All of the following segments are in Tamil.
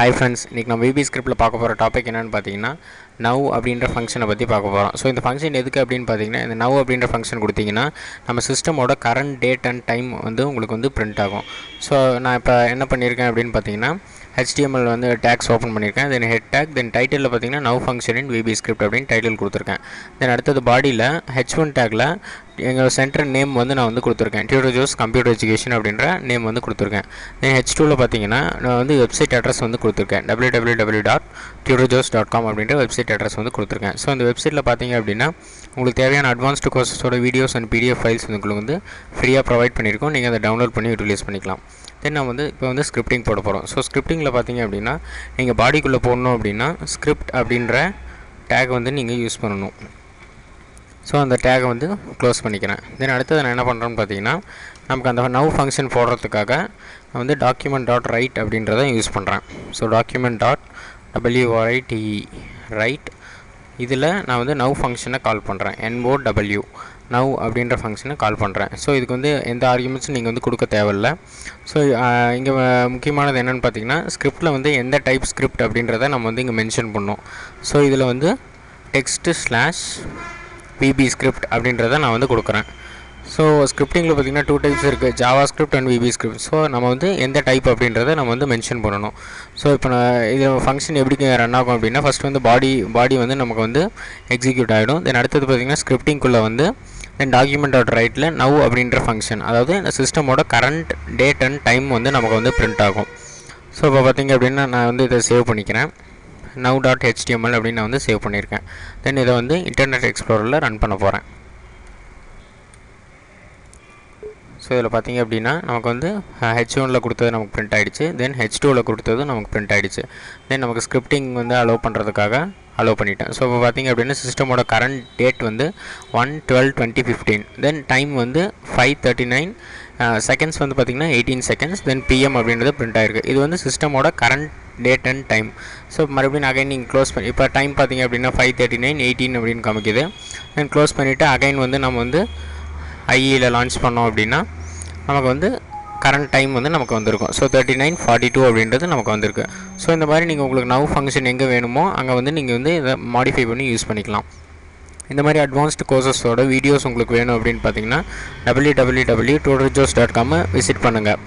ஹாய் ஃப்ரெண்ட்ஸ், இன்றைக்கி நம்ம VB ஸ்கிரிப்டில் பார்க்க போகிற டாபிக் என்னென்னு பார்த்தீங்கன்னா நவ் அப்படின்ற ஃபங்க்ஷனை பற்றி பார்க்க போகிறோம். ஸோ இந்த ஃபங்க்ஷன் எதுக்கு அப்படின்னு பார்த்தீங்கன்னா, இந்த நவ் அப்படின்ற ஃபங்க்ஷன் கொடுத்தீங்கன்னா நம்ம சிஸ்டமோட கரண்ட் டேட் அண்ட் டைம் வந்து உங்களுக்கு வந்து பிரிண்ட் ஆகும். ஸோ நான் இப்போ என்ன பண்ணியிருக்கேன் அப்படின்னு பார்த்தீங்கன்னா, HTML வந்து டேக்ஸ் ஓப்பன் பண்ணியிருக்கேன். தென் ஹெட் டேக், தென் டைட்டிலில் பார்த்தீங்கன்னா நவ் ஃபங்க்ஷன் இன் VB ஸ்கிரிப்ட் அப்படின்னு டைட்டில் கொடுத்துருக்கேன். தென் அடுத்தது பாடியில் H1 டேக்கில் எங்கள் சென்டர் நேம் வந்து நான் வந்து கொடுத்துருக்கேன், டியூட்டர் ஜோஸ் கம்ப்யூட்டர் எஜுகேஷன் அப்படின்ற நேம் வந்து கொடுத்துருக்கேன். தென் H2வில் பார்த்தீங்கன்னா நான் வந்து வெப்சைட் அட்ரஸ் வந்து கொடுத்துருக்கேன், www.tutorjos.com அப்படின்ற வெப்சைட் அட்ரஸ் வந்து கொடுத்துருக்கேன். ஸோ இந்த வெப்சைட்டில் பார்த்தீங்க அப்படின்னா உங்களுக்கு தேவையான அட்வான்ஸ்டு கோர்ஸஸோட வீடியோஸ் அண்ட் PDF ஃபைல்ஸ் உங்களுக்கு வந்து ஃப்ரீயாக ப்ரொவைட் பண்ணியிருக்கோம். நீங்கள் அதை டவுன்லோட் பண்ணி யூட்டிலைஸ் பண்ணிக்கலாம். தென் நான் வந்து இப்போ வந்து ஸ்கிரிப்டிங் போட போகிறோம். ஸோ ஸ்கிரிப்டிங்கில் பார்த்தீங்க அப்படின்னா நீங்கள் பாடிக்குள்ளே போடணும் அப்படின்னா ஸ்கிரிப்ட் அப்படின்ற டேக் வந்து நீங்கள் யூஸ் பண்ணணும். ஸோ அந்த டேகை வந்து க்ளோஸ் பண்ணிக்கிறேன். தென் அடுத்தது நான் என்ன பண்ணுறேன்னு பார்த்தீங்கன்னா, நமக்கு அந்த நவ் ஃபங்க்ஷன் போடுறதுக்காக நான் வந்து document.write அப்படின்றத யூஸ் பண்ணுறேன். ஸோ document.write ரைட் இதில் நான் வந்து நவ் ஃபங்க்ஷனை கால் பண்ணுறேன், NOW நவ் அப்படின்ற ஃபங்க்ஷனை கால் பண்ணுறேன். ஸோ இதுக்கு வந்து எந்த ஆர்குமெண்ட்ஸும் நீங்கள் வந்து கொடுக்க தேவையில்லை. ஸோ இங்கே முக்கியமானது என்னென்னு பார்த்தீங்கன்னா, ஸ்கிரிப்டில் வந்து எந்த டைப் ஸ்கிரிப்ட் அப்படின்றத நம்ம வந்து இங்கே மென்ஷன் பண்ணோம். ஸோ இதில் வந்து text/VB ஸ்கிரிப்ட் அப்படின்றத நான் வந்து கொடுக்குறேன். ஸோ ஸ்கிரிப்டிங்கில் பார்த்திங்கன்னா 2 டைப்ஸ் இருக்குது, Java script and VB script. So நம்ம வந்து எந்த டைப் அப்படின்றத நம்ம வந்து மென்ஷன் பண்ணணும். ஸோ இப்போ நான் இது ஃபங்க்ஷன் எப்படி ரன் ஆகும் அப்படின்னா, ஃபஸ்ட் வந்து பாடி வந்து நமக்கு வந்து எக்ஸிக்யூட் ஆகிடும். தென் அடுத்தது பார்த்திங்கன்னா ஸ்கிரிப்டிங்குள்ளே வந்து தென் document.writeல நவ் அப்படின்ற ஃபங்க்ஷன், அதாவது இந்த சிஸ்டமோட கரண்ட் டேட் அண்ட் டைம் வந்து நமக்கு வந்து பிரிண்ட் ஆகும். ஸோ இப்போ பார்த்திங்க அப்படின்னா நான் வந்து இதை சேவ் பண்ணிக்கிறேன், now.html அப்படின்னு நான் வந்து சேவ் பண்ணியிருக்கேன். தென் இதை வந்து இன்டர்நெட் எக்ஸ்ப்ளோரரில் ரன் பண்ண போகிறேன். ஸோ இதில் பார்த்திங்க அப்படின்னா நமக்கு வந்து H1ல் கொடுத்தது நமக்கு பிரிண்ட் ஆகிடுச்சு. தென் H2வில் கொடுத்தது நமக்கு பிரிண்ட் ஆகிடுச்சு. தென் நமக்கு ஸ்கிரிப்டிங் வந்து அலோவ் பண்ணுறதுக்காக அலோவ் பண்ணிட்டேன். ஸோ இப்போ பார்த்திங்க அப்படின்னா சிஸ்டமோட கரண்ட் டேட் வந்து 1/12/2015, தென் டைம் வந்து 5:39 செகண்ட்ஸ் வந்து பார்த்திங்கன்னா 18 செகண்ட்ஸ், தென் PM அப்படின்றது பிரிண்ட் ஆகிருக்கு. இது வந்து சிஸ்டமோட current date and time. So மறுபடியும் அகைன் நீங்கள் க்ளோஸ் பண்ணி, இப்போ டைம் பார்த்திங்க அப்படின்னா 5:39:18 அப்படின்னு காமிக்குது. தென் க்ளோஸ் பண்ணிவிட்டு அகைன் வந்து நம்ம வந்து IEயில் லான்ச் பண்ணோம் அப்படின்னா நமக்கு வந்து கரண்ட் டைம் வந்து நமக்கு வந்திருக்கும். ஸோ 39:42 அப்படின்றது நமக்கு வந்திருக்கு. ஸோ இந்த மாதிரி நீங்கள் உங்களுக்கு நவ் ஃபங்க்ஷன் எங்கே வேணுமோ அங்கே வந்து நீங்கள் வந்து இதை மாடிஃபை பண்ணி யூஸ் பண்ணிக்கலாம். இந்த மாதிரி அட்வான்ஸ்டு கோர்சஸோட வீடியோஸ் உங்களுக்கு வேணும் அப்படின்னு பார்த்தீங்கன்னா www.tutorjos.com விசிட் பண்ணுங்கள்.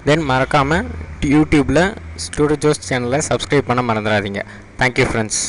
தென் மறக்காமல் யூடியூப்பில் tutorjos சேனலை சப்ஸ்கிரைப் பண்ண மறந்துடாதீங்க. Thank you friends.